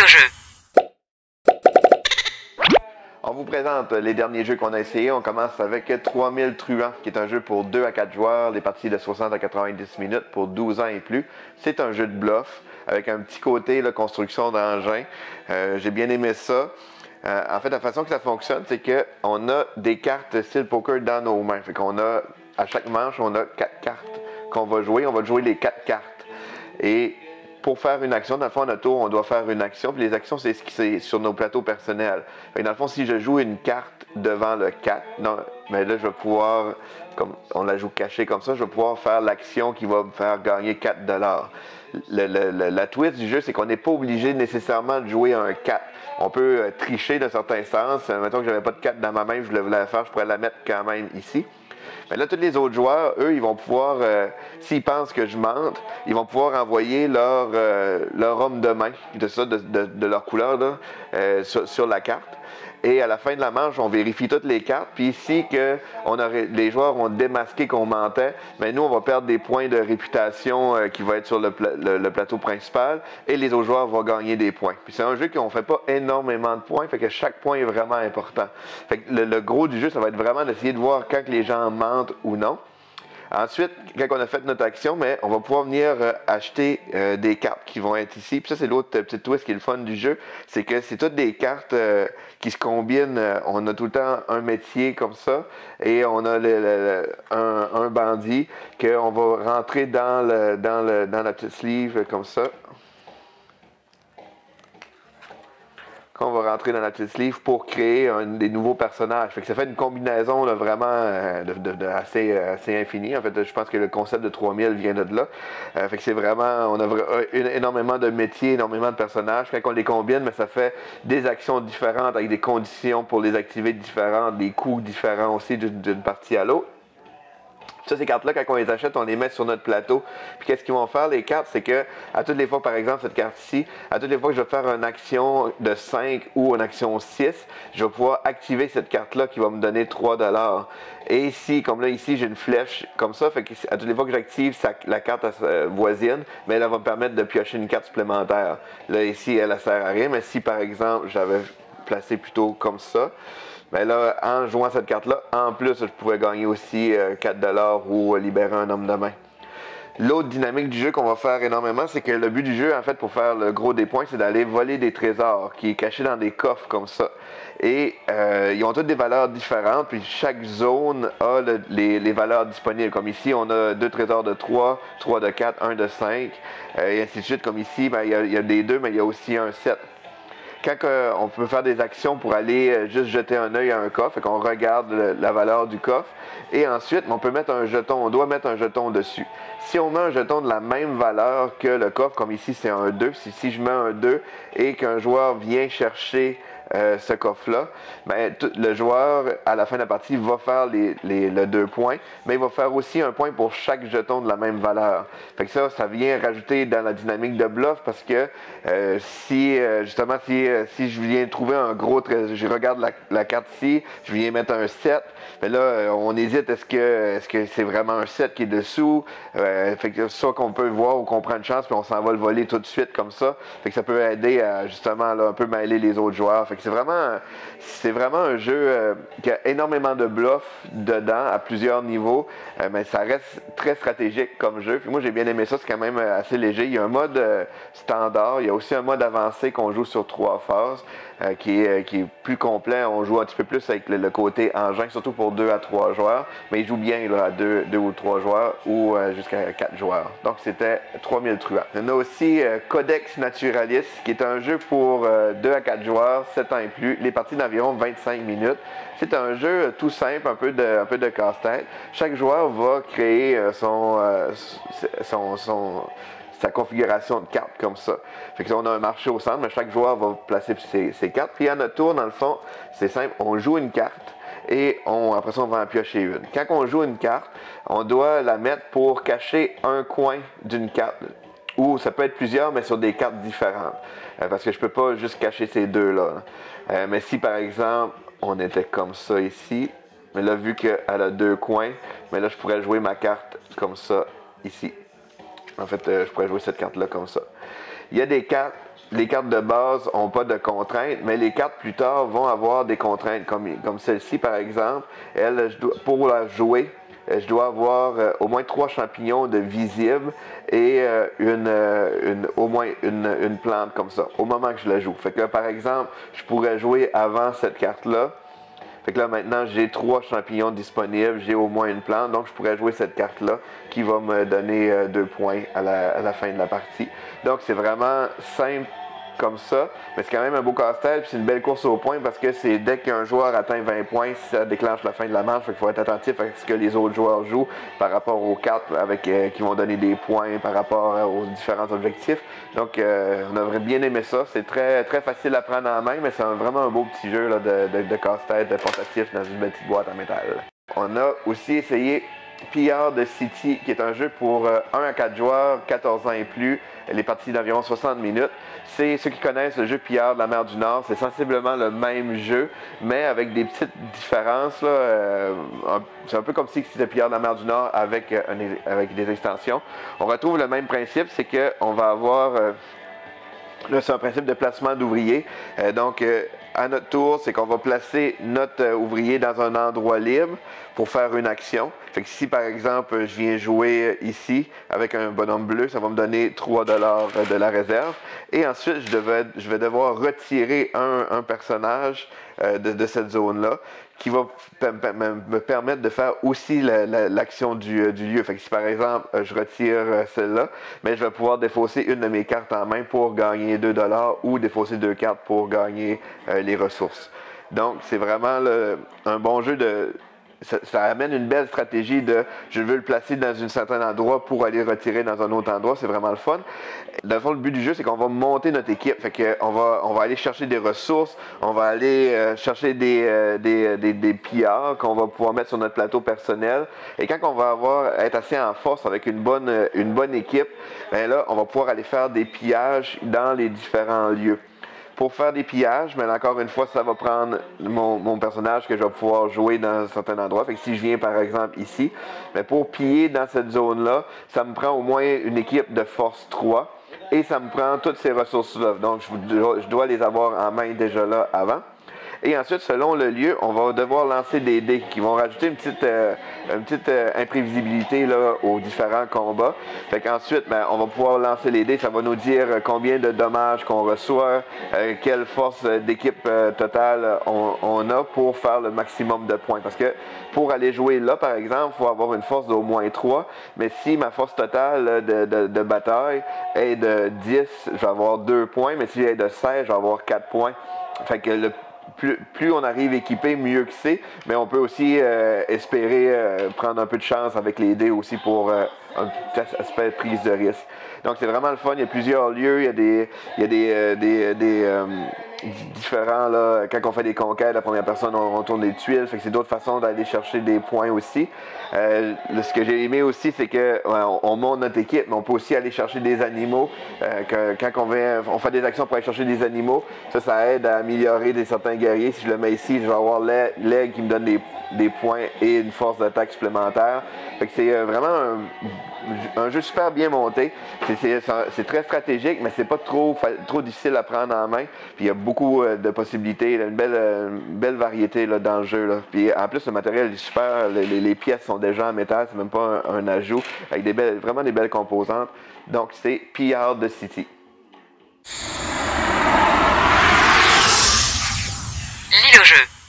au jeu. On vous présente les derniers jeux qu'on a essayés. On commence avec 3000 Truands, qui est un jeu pour 2 à 4 joueurs, des parties de 60 à 90 minutes pour 12 ans et plus. C'est un jeu de bluff avec un petit côté là, construction d'engins. J'ai bien aimé ça. En fait, la façon que ça fonctionne, c'est qu'on a des cartes style poker dans nos mains. Fait qu'on a, à chaque manche, on a 4 cartes qu'on va jouer. On va jouer les 4 cartes. Et pour faire une action, dans le fond, à notre tour, on doit faire une action. Puis les actions, c'est ce qui est sur nos plateaux personnels. Fait que dans le fond, si je joue une carte devant le 4, mais là, je vais pouvoir, comme on la joue cachée comme ça, je vais pouvoir faire l'action qui va me faire gagner 4 $. La twist du jeu, c'est qu'on n'est pas obligé nécessairement de jouer un 4. On peut tricher d'un certain sens. Mettons que je n'avais pas de 4 dans ma main, je le voulais faire, je pourrais la mettre quand même ici. Mais là, tous les autres joueurs, eux, ils vont pouvoir, s'ils pensent que je mente, ils vont pouvoir envoyer leur homme de main de leur couleur là, sur la carte. Et à la fin de la manche, on vérifie toutes les cartes. Puis ici, les joueurs ont démasqué qu'on mentait, mais nous, on va perdre des points de réputation qui vont être sur le plateau principal. Et les autres joueurs vont gagner des points. Puis c'est un jeu qu'on ne fait pas énormément de points, fait que chaque point est vraiment important. Fait que le gros du jeu, ça va être vraiment d'essayer de voir quand les gens mentent ou non. Ensuite, quand on a fait notre action, on va pouvoir venir acheter des cartes qui vont être ici. Puis ça, c'est l'autre petite twist qui est le fun du jeu. C'est que c'est toutes des cartes qui se combinent. On a tout le temps un métier comme ça. Et on a un bandit qu'on va rentrer dans la petite sleeve comme ça. On va rentrer dans la petite sleeve pour créer des nouveaux personnages. Fait que ça fait une combinaison là, vraiment assez infinie. En fait, je pense que le concept de 3000 vient de là. Fait que c'est vraiment, on a énormément de métiers, énormément de personnages. Quand on les combine, mais ça fait des actions différentes avec des conditions pour les activer différentes, des coûts différents aussi d'une partie à l'autre. Ça, ces cartes-là, quand on les achète, on les met sur notre plateau. Puis qu'est-ce qu'ils vont faire, les cartes, c'est que à toutes les fois, par exemple, cette carte ici, à toutes les fois que je vais faire une action de 5 ou une action 6, je vais pouvoir activer cette carte-là qui va me donner 3 $. Et ici, comme là, ici, j'ai une flèche comme ça, fait que à toutes les fois que j'active la carte voisine, mais elle va me permettre de piocher une carte supplémentaire. Là, ici, elle ne sert à rien, mais si, par exemple, j'avais placé plutôt comme ça, mais là, en jouant cette carte-là, en plus, je pouvais gagner aussi 4 $ ou libérer un homme de main. L'autre dynamique du jeu qu'on va faire énormément, c'est que le but du jeu, en fait, pour faire le gros des points, c'est d'aller voler des trésors qui est caché dans des coffres comme ça. Et ils ont toutes des valeurs différentes, puis chaque zone a les valeurs disponibles. Comme ici, on a 2 trésors de 3, 3 de 4, 1 de 5, et ainsi de suite. Comme ici, il y a des 2, mais il y a aussi un 7. Quand on peut faire des actions pour aller juste jeter un œil à un coffre, et qu'on regarde la valeur du coffre, et ensuite on peut mettre un jeton, on doit mettre un jeton dessus. Si on met un jeton de la même valeur que le coffre, comme ici c'est un 2, si je mets un 2 et qu'un joueur vient chercher ce coffre-là, le joueur, à la fin de la partie, va faire le 2 points, mais il va faire aussi un point pour chaque jeton de la même valeur. Fait que ça vient rajouter dans la dynamique de bluff parce que si je viens trouver un gros trésor, je regarde la carte ici, je viens mettre un 7, mais là, on hésite, est-ce que c'est vraiment un 7 qui est dessous? Fait que ça qu'on peut voir ou qu'on prend une chance, puis on s'en va le voler tout de suite comme ça. Fait que ça peut aider à justement là, un peu mêler les autres joueurs. Fait que c'est vraiment un jeu qui a énormément de bluff dedans à plusieurs niveaux, mais ça reste très stratégique comme jeu. Puis moi j'ai bien aimé ça, c'est quand même assez léger. Il y a un mode standard, il y a aussi un mode avancé qu'on joue sur 3 phases. Qui est plus complet. On joue un petit peu plus avec le côté engin, surtout pour 2 à 3 joueurs, mais il joue bien là, à 2 ou 3 joueurs ou jusqu'à 4 joueurs. Donc c'était 3000 truands. On a aussi Codex Naturalis, qui est un jeu pour 2 à 4 joueurs, 7 ans et plus, les parties d'environ 25 minutes. C'est un jeu tout simple, un peu de casse-tête. Chaque joueur va créer sa configuration de cartes comme ça. Fait que on a un marché au centre, mais chaque joueur va placer ses cartes. Puis à notre tour, dans le fond, c'est simple, on joue une carte et après ça, on va en piocher une. Quand on joue une carte, on doit la mettre pour cacher un coin d'une carte. Ou ça peut être plusieurs, mais sur des cartes différentes. Parce que je ne peux pas juste cacher ces deux-là. Mais si, par exemple, on était comme ça ici, mais là, vu qu'elle a 2 coins, mais là, je pourrais jouer ma carte comme ça ici. En fait, je pourrais jouer cette carte-là comme ça. Il y a des cartes les cartes de base n'ont pas de contraintes, mais les cartes plus tard vont avoir des contraintes, comme celle-ci par exemple. Elle, pour la jouer, je dois avoir au moins 3 champignons de visibles et au moins une plante comme ça, au moment que je la joue. Fait que là, par exemple, je pourrais jouer avant cette carte-là. Fait que là, maintenant, j'ai 3 champignons disponibles, j'ai au moins une plante, donc je pourrais jouer cette carte-là qui va me donner 2 points à la fin de la partie. Donc, c'est vraiment simple comme ça, mais c'est quand même un beau casse-tête, puis c'est une belle course au point parce que c'est dès qu'un joueur atteint 20 points, ça déclenche la fin de la manche, fait qu'il faut être attentif à ce que les autres joueurs jouent par rapport aux cartes qui vont donner des points par rapport aux différents objectifs. Donc on aurait bien aimé ça, c'est très, très facile à prendre en main, mais c'est vraiment un beau petit jeu là, de casse-tête, de portatif dans une belle petite boîte en métal. On a aussi essayé PR de City, qui est un jeu pour 1 à 4 joueurs, 14 ans et plus, les parties d'environ 60 minutes. C'est ceux qui connaissent le jeu PR de la mer du Nord, c'est sensiblement le même jeu, mais avec des petites différences. C'est un peu comme si c'était PR de la mer du Nord avec des extensions. On retrouve le même principe, c'est qu'on va avoir... là, c'est un principe de placement d'ouvriers. À notre tour, c'est qu'on va placer notre ouvrier dans un endroit libre pour faire une action. Fait que si, par exemple, je viens jouer ici avec un bonhomme bleu, ça va me donner 3 $ de la réserve. Et ensuite, je vais devoir retirer un personnage de cette zone-là qui va me permettre de faire aussi l'action du lieu. Fait que si, par exemple, je retire celle-là, mais je vais pouvoir défausser une de mes cartes en main pour gagner 2 $ ou défausser 2 cartes pour gagner les ressources. Donc, c'est vraiment un bon jeu de... Ça amène une belle stratégie de je veux le placer dans un certain endroit pour aller retirer dans un autre endroit. C'est vraiment le fun. Dans le fond, le but du jeu, c'est qu'on va monter notre équipe. Fait que on va aller chercher des ressources, on va aller chercher des pillards qu'on va pouvoir mettre sur notre plateau personnel. Et quand on va être assez en force avec une bonne équipe, bien là, on va pouvoir aller faire des pillages dans les différents lieux. Pour faire des pillages, mais encore une fois, ça va prendre mon personnage que je vais pouvoir jouer dans un certain endroit. Fait que si je viens par exemple ici, mais pour piller dans cette zone-là, ça me prend au moins une équipe de force 3 et ça me prend toutes ces ressources-là. Donc je dois les avoir en main déjà là avant. Et ensuite, selon le lieu, on va devoir lancer des dés qui vont rajouter une petite imprévisibilité là, aux différents combats. Fait qu'ensuite, on va pouvoir lancer les dés. Ça va nous dire combien de dommages qu'on reçoit, quelle force d'équipe totale on a pour faire le maximum de points. Parce que pour aller jouer là, par exemple, il faut avoir une force d'au moins 3. Mais si ma force totale de bataille est de 10, je vais avoir 2 points. Mais si elle est de 16, je vais avoir 4 points. Fait que plus on arrive équipé, mieux que c'est, mais on peut aussi espérer prendre un peu de chance avec les dés aussi pour un petit aspect de prise de risque. Donc c'est vraiment le fun, il y a plusieurs lieux, il y a des différents, là, quand on fait des conquêtes, la première personne, on tourne des tuiles, fait que c'est d'autres façons d'aller chercher des points aussi. Ce que j'ai aimé aussi, c'est qu'on monte notre équipe, mais on peut aussi aller chercher des animaux. Quand on fait des actions pour aller chercher des animaux, ça aide à améliorer certains guerriers. Si je le mets ici, je vais avoir l'aigle qui me donne des points et une force d'attaque supplémentaire. Fait que c'est vraiment un jeu super bien monté. C'est très stratégique, mais c'est pas trop difficile à prendre en main. Puis il y a beaucoup de possibilités, une belle variété là, dans le jeu. Là. Puis en plus, le matériel est super. Les pièces sont déjà en métal, c'est même pas un ajout, avec vraiment des belles composantes. Donc c'est PR de City. Lis le jeu.